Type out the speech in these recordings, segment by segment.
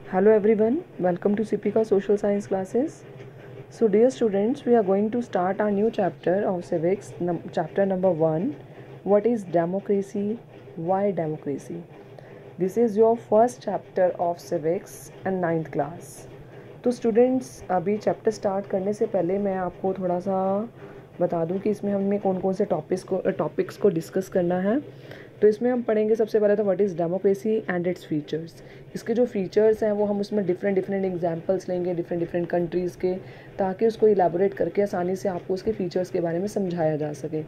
Hello everyone, welcome to CPCA Social Science classes. So dear students, we are going to start our new chapter of civics, chapter number 1. What is democracy? Why democracy? This is your first chapter of civics and 9th class. तो students अभी chapter start करने से पहले मैं आपको थोड़ा सा बता दूं कि इसमें हमने कौन कौन से टॉपिक्स को डिस्कस करना है। तो इसमें हम पढ़ेंगे सबसे पहले तो what is democracy and its features. इसके जो फीचर्स हैं वो हम उसमें डिफरेंट एग्जांपल्स लेंगे डिफरेंट कंट्रीज़ के, ताकि उसको इलेबोरेट करके आसानी से आपको उसके फीचर्स के बारे में समझाया जा सके।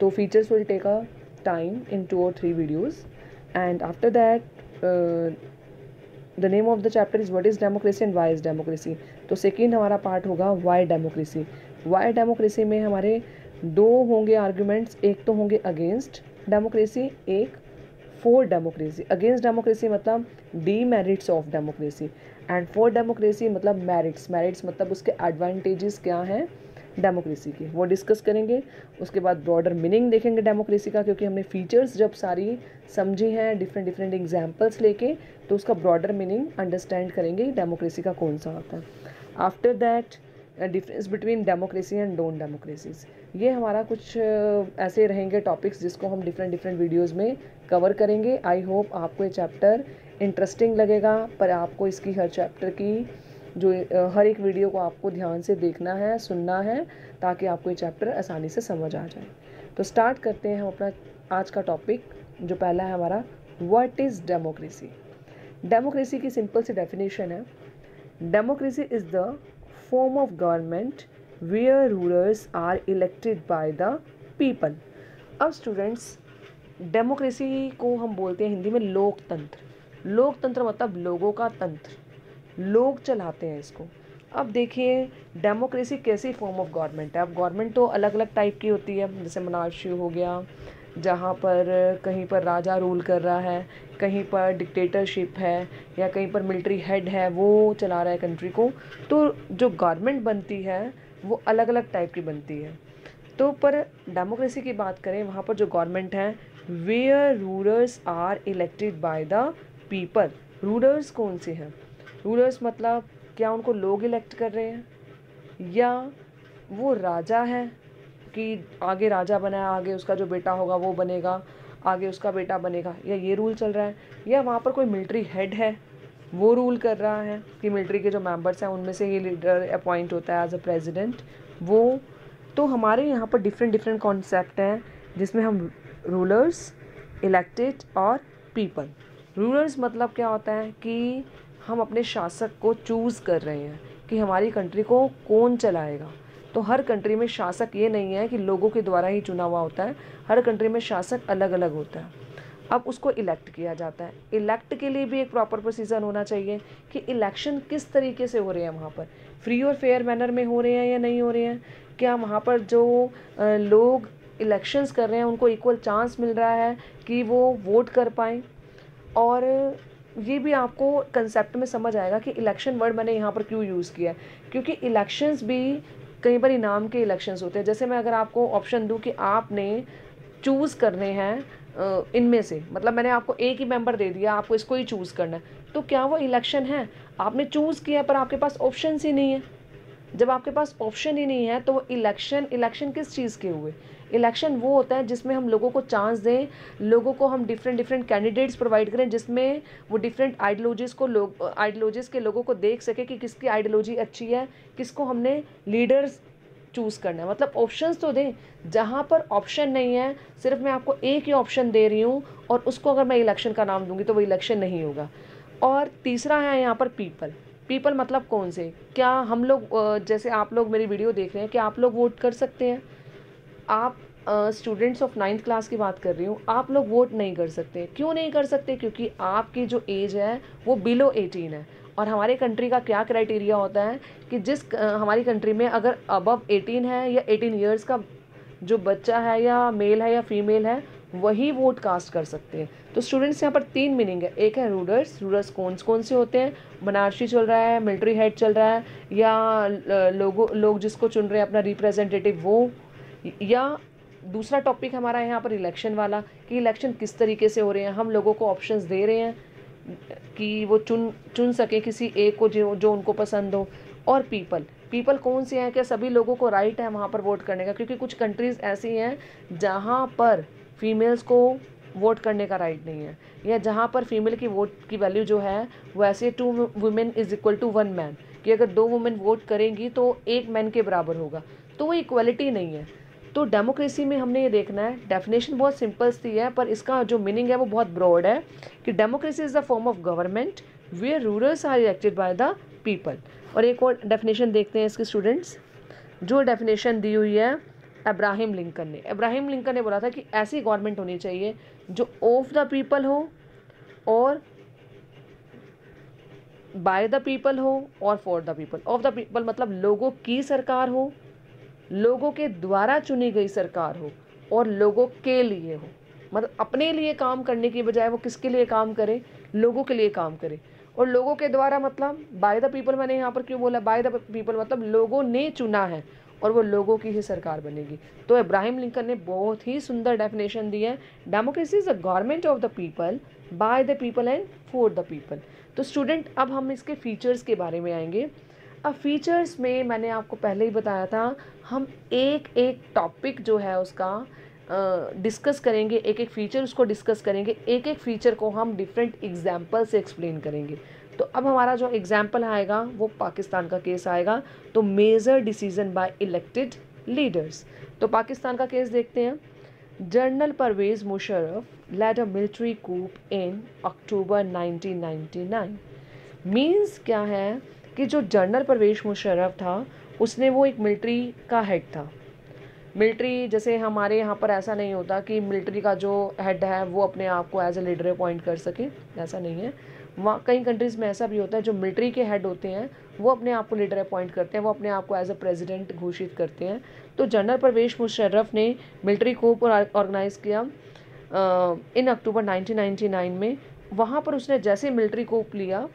तो features will take a time in 2 or 3 videos and after that the name of the chapter is what is democracy and why is democracy. तो सेकेंड हमारा पार्ट होगा वाई डेमोक्रेसी। वाई डेमोक्रेसी में हमारे 2 होंगे आर्ग्यूमेंट्स, एक तो होंगे against democracy, एक फॉर डेमोक्रेसी। अगेंस्ट डेमोक्रेसी मतलब demerits of democracy and for democracy मतलब मेरिट्स मतलब उसके एडवांटेजेस क्या हैं डेमोक्रेसी के, वो डिस्कस करेंगे। उसके बाद ब्रॉडर मीनिंग देखेंगे डेमोक्रेसी का, क्योंकि हमने फीचर्स जब सारी समझी हैं डिफरेंट एग्जांपल्स लेके, तो उसका ब्रॉडर मीनिंग अंडरस्टैंड करेंगे डेमोक्रेसी का कौन सा होता है। After that difference between democracy and non democracies. ये हमारा कुछ ऐसे रहेंगे टॉपिक्स जिसको हम डिफरेंट वीडियोज़ में कवर करेंगे। आई होप आपको ये चैप्टर इंटरेस्टिंग लगेगा, पर आपको इसकी हर चैप्टर की जो हर एक वीडियो को आपको ध्यान से देखना है, सुनना है, ताकि आपको ये चैप्टर आसानी से समझ आ जाए। तो स्टार्ट करते हैं हम अपना आज का टॉपिक। जो पहला है हमारा व्हाट इज़ डेमोक्रेसी। डेमोक्रेसी की सिंपल सी डेफिनेशन है, democracy is the form of government where rulers are elected by the people. अब स्टूडेंट्स, डेमोक्रेसी को हम बोलते हैं हिंदी में लोकतंत्र। लोकतंत्र मतलब लोगों का तंत्र, लोग चलाते हैं इसको। अब देखिए डेमोक्रेसी कैसी फॉर्म ऑफ गवर्नमेंट है। अब गवर्नमेंट तो अलग अलग टाइप की होती है, जैसे मोनार्ची हो गया, जहाँ पर कहीं पर राजा रूल कर रहा है, कहीं पर डिक्टेटरशिप है, या कहीं पर मिलिट्री हेड है वो चला रहा है कंट्री को। तो जो गवर्नमेंट बनती है वो अलग अलग टाइप की बनती है। तो पर डेमोक्रेसी की बात करें, वहाँ पर जो गवर्नमेंट है where rulers are elected by the people. Rulers कौन से हैं? रूलर्स मतलब क्या उनको लोग इलेक्ट कर रहे हैं, या वो राजा है कि आगे राजा बना है, आगे उसका जो बेटा होगा वो बनेगा, आगे उसका बेटा बनेगा, या ये रूल चल रहा है, या वहाँ पर कोई मिलिट्री हेड है वो रूल कर रहा है कि मिलिट्री के जो मेंबर्स हैं उनमें से ये लीडर अपॉइंट होता है एज अ प्रेसिडेंट वो। तो हमारे यहाँ पर डिफरेंट कॉन्सेप्ट हैं जिसमें हम रूलर्स, इलेक्टेड और पीपल। रूलर्स मतलब क्या होता है कि हम अपने शासक को चूज़ कर रहे हैं कि हमारी कंट्री को कौन चलाएगा। तो हर कंट्री में शासक ये नहीं है कि लोगों के द्वारा ही चुना हुआ होता है, हर कंट्री में शासक अलग अलग होता है। अब उसको इलेक्ट किया जाता है। इलेक्ट के लिए भी एक प्रॉपर प्रोसीजर होना चाहिए कि इलेक्शन किस तरीके से हो रहे हैं, वहाँ पर फ्री और फेयर मैनर में हो रहे हैं या नहीं हो रहे हैं, क्या वहाँ पर जो लोग इलेक्शंस कर रहे हैं उनको इक्वल चांस मिल रहा है कि वो वोट कर पाएँ। और ये भी आपको कंसेप्ट में समझ आएगा कि इलेक्शन वर्ड मैंने यहाँ पर क्यों यूज़ किया है, क्योंकि इलेक्शंस भी कई बार इनाम के इलेक्शंस होते हैं। जैसे मैं अगर आपको ऑप्शन दूँ कि आपने चूज़ करने हैं इनमें से, मतलब मैंने आपको एक ही मेंबर दे दिया, आपको इसको ही चूज़ करना है, तो क्या वो इलेक्शन है? आपने चूज़ किया पर आपके पास ऑप्शन ही नहीं है। जब आपके पास ऑप्शन ही नहीं है तो वो इलेक्शन किस चीज़ के हुए? इलेक्शन वो होता है जिसमें हम लोगों को चांस दें, लोगों को हम डिफरेंट कैंडिडेट्स प्रोवाइड करें, जिसमें वो डिफरेंट आइडियोलॉजीज़ के लोगों को देख सके कि किसकी आइडियोलॉजी अच्छी है, किसको हमने लीडर्स चूज़ करना है। मतलब ऑप्शंस तो दें। जहाँ पर ऑप्शन नहीं है, सिर्फ मैं आपको एक ही ऑप्शन दे रही हूँ और उसको अगर मैं इलेक्शन का नाम दूंगी तो वो इलेक्शन नहीं होगा। और तीसरा है यहाँ पर पीपल। पीपल मतलब कौन से? क्या हम लोग जैसे आप लोग मेरी वीडियो देख रहे हैं, क्या आप लोग वोट कर सकते हैं? आप स्टूडेंट्स ऑफ 9th क्लास की बात कर रही हूँ, आप लोग वोट नहीं कर सकते। क्यों नहीं कर सकते? क्योंकि आपकी जो एज है वो बिलो 18 है। और हमारे कंट्री का क्या क्राइटेरिया होता है कि हमारी कंट्री में अगर अबव 18 है या 18 ईयर्स का जो बच्चा है, या मेल है या फीमेल है, वही वोट कास्ट कर सकते हैं। तो स्टूडेंट्स यहाँ पर 3 मीनिंग है। एक है रूलर्स कौन से होते हैं? मोनार्ची चल रहा है, मिलिट्री हेड चल रहा है, या लोग जिसको चुन रहे हैं अपना रिप्रेजेंटेटिव वो, या दूसरा टॉपिक हमारा यहाँ पर इलेक्शन वाला कि इलेक्शन किस तरीके से हो रहे हैं, हम लोगों को ऑप्शंस दे रहे हैं कि वो चुन सके किसी एक को जो उनको पसंद हो। और पीपल कौन से हैं? क्या सभी लोगों को राइट है वहाँ पर वोट करने का? क्योंकि कुछ कंट्रीज़ ऐसी हैं जहाँ पर फीमेल्स को वोट करने का राइट नहीं है, या जहाँ पर फीमेल की वोट की वैल्यू जो है वो ऐसे 2 women is equal to 1 man, कि अगर 2 वुमेन वोट करेंगी तो 1 मैन के बराबर होगा, तो वो इक्वलिटी नहीं है। तो डेमोक्रेसी में हमने ये देखना है, डेफिनेशन बहुत सिंपल सी है पर इसका जो मीनिंग है वो बहुत ब्रॉड है, कि democracy is the form of government where rulers are elected by the people. और एक और डेफिनेशन देखते हैं इसके स्टूडेंट्स, जो डेफिनेशन दी हुई है अब्राहम लिंकन ने बोला था कि ऐसी गवर्नमेंट होनी चाहिए जो ऑफ द पीपल हो और बाय द पीपल हो और for the people. Of the people मतलब लोगों की सरकार हो, लोगों के द्वारा चुनी गई सरकार हो और लोगों के लिए हो। मतलब अपने लिए काम करने की बजाय वो किसके लिए काम करे? लोगों के लिए काम करे। और लोगों के द्वारा मतलब बाय द पीपल, मैंने यहाँ पर क्यों बोला बाय द पीपल? मतलब लोगों ने चुना है और वो लोगों की ही सरकार बनेगी। तो अब्राहम लिंकन ने बहुत ही सुंदर डेफिनेशन दी है, democracy is a government of the people bye the people and for the people. तो स्टूडेंट अब हम इसके फीचर्स के बारे में आएंगे। अब फीचर्स में मैंने आपको पहले ही बताया था, हम एक एक टॉपिक जो है उसका डिस्कस करेंगे, एक एक फीचर उसको डिस्कस करेंगे, एक एक फीचर को हम डिफरेंट एग्जाम्पल से एक्सप्लेन करेंगे। तो अब हमारा जो एग्जाम्पल आएगा वो पाकिस्तान का केस आएगा, तो major decision by elected leaders. तो पाकिस्तान का केस देखते हैं। General Parvez Musharraf led a military coup in October 1999। Means क्या है कि जो जनरल परवेज़ मुशर्रफ था उसने वो एक मिलिट्री का हेड था। मिलिट्री जैसे हमारे यहाँ पर ऐसा नहीं होता कि मिलिट्री का जो हेड है वो अपने आप को एज ए लीडर अपॉइंट कर सके, ऐसा नहीं है। वहाँ कई कंट्रीज़ में ऐसा भी होता है, जो मिलिट्री के हेड होते हैं वो अपने आप को लीडर अपॉइंट करते हैं, वो अपने आप को एज ए प्रेसिडेंट घोषित करते हैं। तो जनरल परवेज़ मुशर्रफ ने मिलिट्री कूप ऑर्गेनाइज़ किया इन अक्टूबर 1999 में। वहाँ पर उसने जैसे मिलिट्री कूप लिया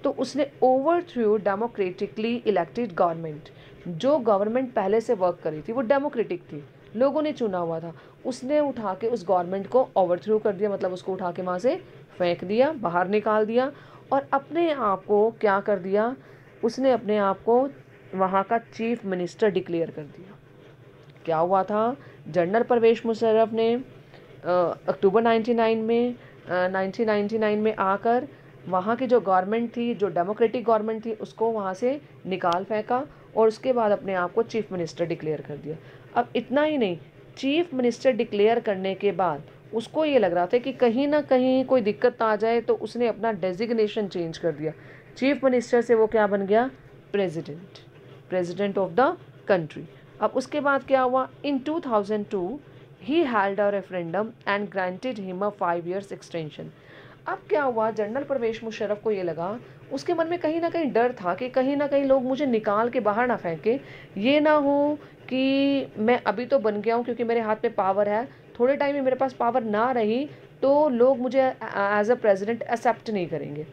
तो उसने ओवरथ्रू डेमोक्रेटिकली इलेक्टेड गवर्नमेंट। जो गवर्नमेंट पहले से वर्क करी थी वो डेमोक्रेटिक थी, लोगों ने चुना हुआ था, उसने उठा के उस गवर्नमेंट को ओवरथ्रू कर दिया, मतलब उसको उठा के वहाँ से फेंक दिया, बाहर निकाल दिया और अपने आप को क्या कर दिया, उसने अपने आप को वहाँ का चीफ मिनिस्टर डिक्लेयर कर दिया। क्या हुआ था, जनरल परवेज़ मुशर्रफ ने अक्टूबर 1999 में आकर वहाँ की जो गवर्नमेंट थी, जो डेमोक्रेटिक गवर्नमेंट थी, उसको वहाँ से निकाल फेंका और उसके बाद अपने आप को चीफ मिनिस्टर डिक्लेयर कर दिया। अब इतना ही नहीं, चीफ मिनिस्टर डिक्लेयर करने के बाद उसको ये लग रहा था कि कहीं ना कहीं कोई दिक्कत आ जाए, तो उसने अपना डेजिग्नेशन चेंज कर दिया। चीफ मिनिस्टर से वो क्या बन गया, प्रेसिडेंट ऑफ द कंट्री। अब उसके बाद क्या हुआ, इन 2002 he held a referendum and granted him a 5 years extension. अब क्या हुआ, जनरल परवेज़ मुशर्रफ को ये लगा, उसके मन में कहीं ना कहीं डर था कि कहीं ना कहीं लोग मुझे निकाल के बाहर ना फेंके, ये ना हो कि मैं अभी तो बन गया हूँ क्योंकि मेरे हाथ में पावर है, थोड़े टाइम में मेरे पास पावर ना रही तो लोग मुझे एज अ प्रेसिडेंट एक्सेप्ट नहीं करेंगे।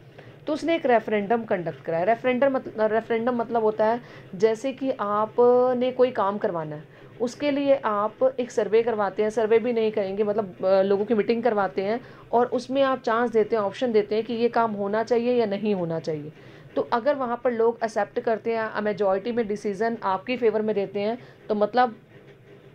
तो उसने एक रेफरेंडम कंडक्ट कराया। रेफरेंडम मतलब होता है जैसे कि आपने कोई काम करवाना है, उसके लिए आप एक सर्वे करवाते हैं, सर्वे भी नहीं करेंगे मतलब लोगों की मीटिंग करवाते हैं और उसमें आप चांस देते हैं, ऑप्शन देते हैं कि ये काम होना चाहिए या नहीं होना चाहिए। तो अगर वहाँ पर लोग एक्सेप्ट करते हैं, मेजॉरिटी में डिसीज़न आपकी फेवर में देते हैं, तो मतलब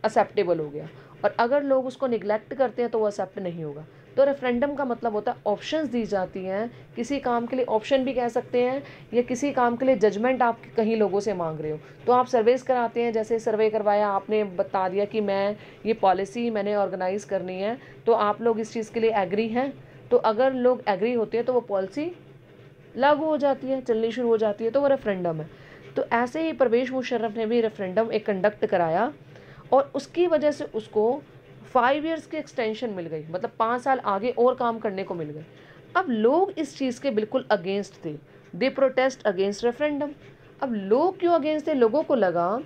एक्सेप्टेबल हो गया, और अगर लोग उसको निगलेक्ट करते हैं तो वो एक्सेप्ट नहीं होगा। तो रेफरेंडम का मतलब होता है ऑप्शंस दी जाती हैं, किसी काम के लिए ऑप्शन भी कह सकते हैं, या किसी काम के लिए जजमेंट आप कहीं लोगों से मांग रहे हो तो आप सर्वेस कराते हैं। जैसे सर्वे करवाया, आपने बता दिया कि मैं ये पॉलिसी मैंने ऑर्गेनाइज़ करनी है, तो आप लोग इस चीज़ के लिए एग्री हैं, तो अगर लोग एग्री होते हैं तो वो पॉलिसी लागू हो जाती है, चलनी शुरू हो जाती है, तो वो रेफरेंडम है। तो ऐसे ही परवेज़ मुशर्रफ ने भी रेफरेंडम एक कंडक्ट कराया और उसकी वजह से उसको 5 years की एक्सटेंशन मिल गई, मतलब 5 साल आगे और काम करने को मिल गए। अब लोग इस चीज़ के बिल्कुल अगेंस्ट थे, दे प्रोटेस्ट अगेंस्ट रेफरेंडम। अब लोग क्यों अगेंस्ट थे, लोगों को लगा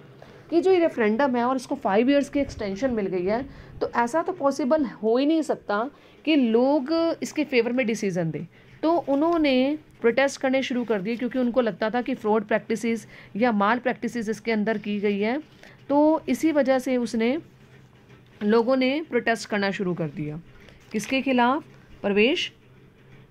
कि जो ये रेफरेंडम है और इसको 5 years की एक्सटेंशन मिल गई है, तो ऐसा तो पॉसिबल हो ही नहीं सकता कि लोग इसके फेवर में डिसीज़न दें। तो उन्होंने प्रोटेस्ट करने शुरू कर दिए, क्योंकि उनको लगता था कि फ्रॉड प्रैक्टिसेस या माल प्रैक्टिसेस इसके अंदर की गई है। तो इसी वजह से लोगों ने प्रोटेस्ट करना शुरू कर दिया। किसके खिलाफ, परवेज़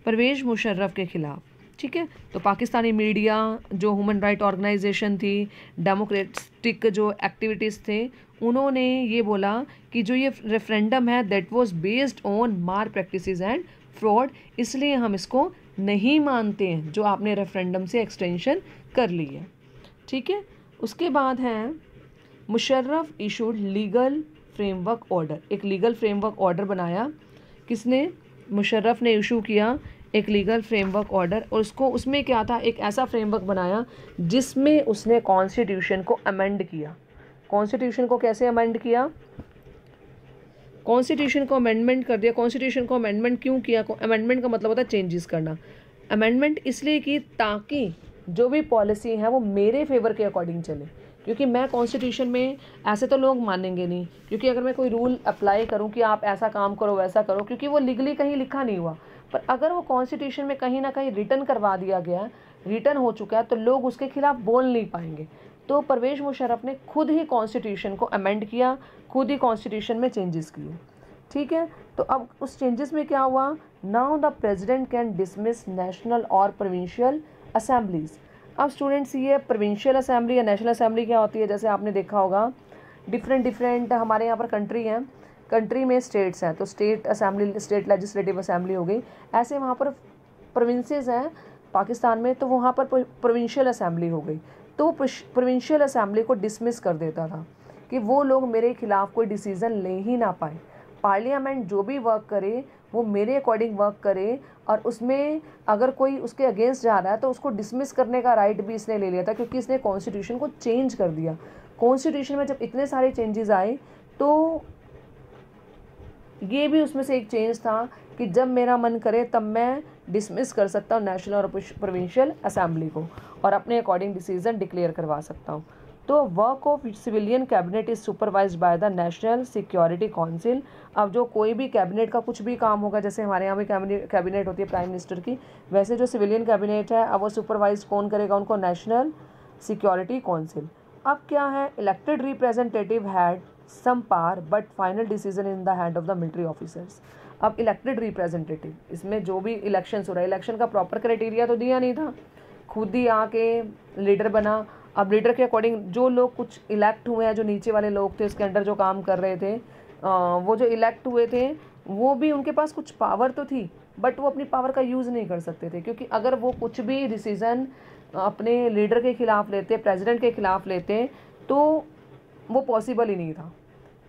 परवेज़ मुशर्रफ के ख़िलाफ़। ठीक है, तो पाकिस्तानी मीडिया, जो ह्यूमन राइट ऑर्गेनाइजेशन थी, डेमोक्रेटिक जो एक्टिविटीज़ थे, उन्होंने ये बोला कि जो ये रेफरेंडम है दैट वाज बेस्ड ऑन मार प्रैक्टिसेस एंड फ्रॉड, इसलिए हम इसको नहीं मानते हैं जो आपने रेफरेंडम से एक्सटेंशन कर ली है। ठीक है, उसके बाद है Musharraf issued legal framework order. एक लीगल फ्रेमवर्क ऑर्डर बनाया, किसने? मुशर्रफ ने इशू किया एक लीगल फ्रेमवर्क ऑर्डर, और उसमें क्या था, एक ऐसा फ्रेमवर्क बनाया जिसमें उसने कॉन्स्टिट्यूशन को अमेंड किया। कॉन्स्टिट्यूशन को कैसे अमेंड किया? कॉन्स्टिट्यूशन को अमेंडमेंट कर दिया। कॉन्स्टिट्यूशन को अमेंडमेंट क्यों किया? अमेंडमेंट का मतलब होता है चेंजेस करना। अमेंडमेंट इसलिए की ताकि जो भी पॉलिसी है वो मेरे फेवर के अकॉर्डिंग चले, क्योंकि मैं कॉन्स्टिट्यूशन में, ऐसे तो लोग मानेंगे नहीं, क्योंकि अगर मैं कोई रूल अप्लाई करूं कि आप ऐसा काम करो वैसा करो, क्योंकि वो लीगली कहीं लिखा नहीं हुआ, पर अगर वो कॉन्स्टिट्यूशन में कहीं ना कहीं रिटन करवा दिया गया, रिटन हो चुका है, तो लोग उसके खिलाफ बोल नहीं पाएंगे। तो परवेज़ मुशर्रफ ने खुद ही कॉन्स्टिट्यूशन को अमेंड किया, खुद ही कॉन्स्टिट्यूशन में चेंजेस किए। ठीक है, तो अब उस चेंजेस में क्या हुआ? Now the president can dismiss national और प्रोविंशियल असेंबलीज। अब स्टूडेंट्स, ये प्रोविंशियल असेंबली या नेशनल असेंबली क्या होती है? जैसे आपने देखा होगा डिफरेंट हमारे यहाँ पर कंट्री हैं, कंट्री में स्टेट्स हैं, तो state assembly, state legislative assembly हो गई। ऐसे वहाँ पर प्रोविंसेस हैं पाकिस्तान में, तो वहाँ पर प्रोविंशियल असेंबली हो गई। तो प्रोविंशियल असेंबली को डिसमिस कर देता था कि वो लोग मेरे खिलाफ कोई डिसीज़न ले ही ना पाए। पार्लियामेंट जो भी वर्क करे वो मेरे अकॉर्डिंग वर्क करे, और उसमें अगर कोई उसके अगेंस्ट जा रहा है तो उसको डिसमिस करने का राइट भी इसने ले लिया था, क्योंकि इसने कॉन्स्टिट्यूशन को चेंज कर दिया। कॉन्स्टिट्यूशन में जब इतने सारे चेंजेस आए तो ये भी उसमें से एक चेंज था कि जब मेरा मन करे तब मैं डिसमिस कर सकता हूँ नेशनल और प्रोविंशियल असेंबली को, और अपने अकॉर्डिंग डिसीजन डिक्लेयर करवा सकता हूँ। तो work of civilian cabinet is supervised by the national security council. अब जो कोई भी कैबिनेट का कुछ भी काम होगा, जैसे हमारे यहाँ भी कैबिनेट होती है प्राइम मिनिस्टर की, वैसे जो सिविलियन कैबिनेट है अब वो सुपरवाइज कौन करेगा उनको? National security council. अब क्या है, elected representative had some power but final decision in the hand of the military officers. अब इलेक्टेड रिप्रेजेंटेटिव, इसमें जो भी इलेक्शन हो रहा है, इलेक्शन का प्रॉपर क्राइटेरिया तो दिया नहीं था, खुद ही आके लीडर बना। अब लीडर के अकॉर्डिंग जो लोग कुछ इलेक्ट हुए हैं, जो नीचे वाले लोग थे उसके अंडर जो काम कर रहे थे, वो जो इलेक्ट हुए थे वो भी, उनके पास कुछ पावर तो थी, बट वो अपनी पावर का यूज़ नहीं कर सकते थे, क्योंकि अगर वो कुछ भी डिसीज़न अपने लीडर के ख़िलाफ़ लेते, प्रेसिडेंट के ख़िलाफ़ लेते, तो वो पॉसिबल ही नहीं था,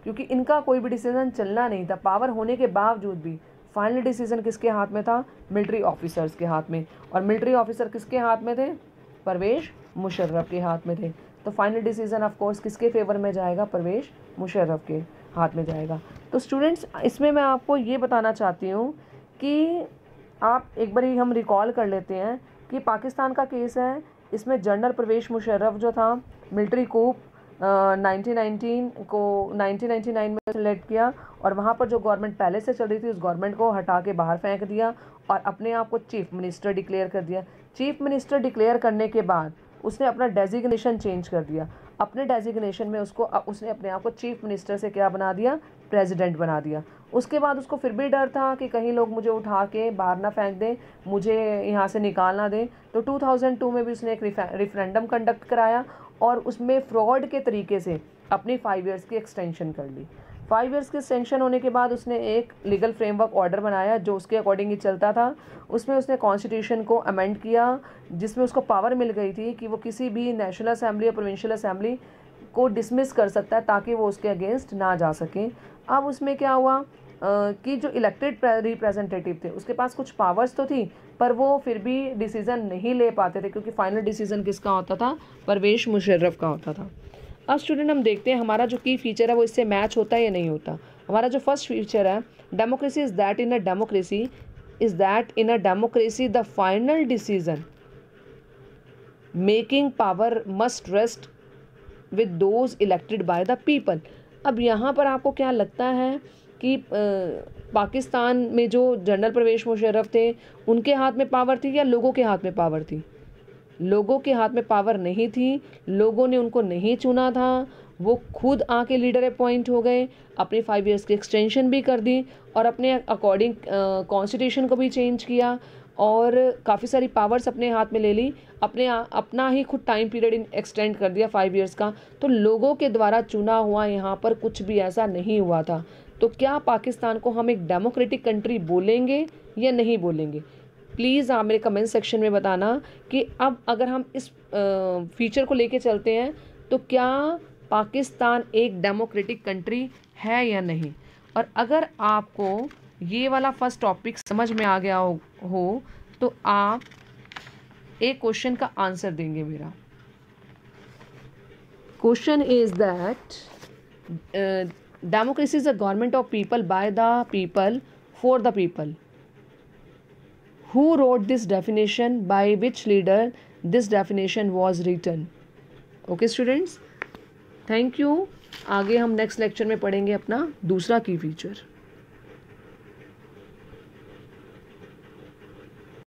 क्योंकि इनका कोई भी डिसीज़न चलना नहीं था। पावर होने के बावजूद भी फाइनल डिसीज़न किसके हाथ में था? मिलिट्री ऑफिसर्स के हाथ में। और मिलिट्री ऑफिसर किसके हाथ में थे? परवेज़ मुशर्रफ के हाथ में थे। तो फाइनल डिसीज़न ऑफ कोर्स किसके फेवर में जाएगा? परवेज़ मुशर्रफ के हाथ में जाएगा। तो स्टूडेंट्स, इसमें मैं आपको ये बताना चाहती हूँ कि आप एक बार हम रिकॉल कर लेते हैं कि पाकिस्तान का केस है, इसमें जनरल परवेज़ मुशर्रफ जो था, मिलिट्री कूप 1999 में सेलेक्ट किया, और वहाँ पर जो गवर्नमेंट पहले से चल रही थी उस गवर्नमेंट को हटा के बाहर फेंक दिया और अपने आप को चीफ मिनिस्टर डिक्लेयर कर दिया। चीफ मिनिस्टर डिक्लेयर करने के बाद उसने अपना डेजिग्नेशन चेंज कर दिया। अपने डेजिग्नेशन में उसने अपने आप को चीफ मिनिस्टर से क्या बना दिया? प्रेसिडेंट बना दिया। उसके बाद उसको फिर भी डर था कि कहीं लोग मुझे उठा के बाहर ना फेंक दें, मुझे यहाँ से निकाल ना दें। तो 2002 में भी उसने एक रेफरेंडम कंडक्ट कराया और उसमें फ्रॉड के तरीके से अपनी 5 इयर्स की एक्सटेंशन कर ली। 5 इयर्स की एक्सटेंशन होने के बाद उसने एक लीगल फ्रेमवर्क ऑर्डर बनाया जो उसके अकॉर्डिंग ही चलता था। उसमें उसने कॉन्स्टिट्यूशन को अमेंड किया, जिसमें उसको पावर मिल गई थी कि वो किसी भी नेशनल असेंबली या प्रोविंशियल असेंबली को डिसमिस कर सकता है ताकि वो उसके अगेंस्ट ना जा सके। अब उसमें क्या हुआ कि जो इलेक्टेड रिप्रेजेंटेटिव थे उसके पास कुछ पावर्स तो थी, पर वो फिर भी डिसीज़न नहीं ले पाते थे, क्योंकि फाइनल डिसीज़न किसका होता था? परवेज़ मुशर्रफ का होता था। अब स्टूडेंट, हम देखते हैं हमारा जो की फीचर है वो इससे मैच होता है या नहीं होता। हमारा जो फर्स्ट फीचर है, democracy is that in a democracy the final decision making power must rest with those elected by the people. अब यहाँ पर आपको क्या लगता है कि पाकिस्तान में जो जनरल परवेज़ मुशर्रफ थे उनके हाथ में पावर थी या लोगों के हाथ में पावर थी? लोगों के हाथ में पावर नहीं थी, लोगों ने उनको नहीं चुना था, वो खुद आके लीडर अपॉइंट हो गए, अपने 5 इयर्स की एक्सटेंशन भी कर दी और अपने अकॉर्डिंग कॉन्स्टिट्यूशन को भी चेंज किया और काफ़ी सारी पावर्स अपने हाथ में ले ली, अपना ही खुद टाइम पीरियड एक्सटेंड कर दिया 5 इयर्स का। तो लोगों के द्वारा चुना हुआ यहाँ पर कुछ भी ऐसा नहीं हुआ था। तो क्या पाकिस्तान को हम एक डेमोक्रेटिक कंट्री बोलेंगे या नहीं बोलेंगे? प्लीज़ आप मेरे कमेंट सेक्शन में बताना कि अब अगर हम इस फीचर को लेके चलते हैं तो क्या पाकिस्तान एक डेमोक्रेटिक कंट्री है या नहीं। और अगर आपको ये वाला फर्स्ट टॉपिक समझ में आ गया हो तो आप एक क्वेश्चन का आंसर देंगे। मेरा question is that democracy is a government of people bye the people for the people. Who wrote this definition? By which leader this definition was written? Okay students, thank you. आगे हम next lecture में पढ़ेंगे अपना दूसरा की feature.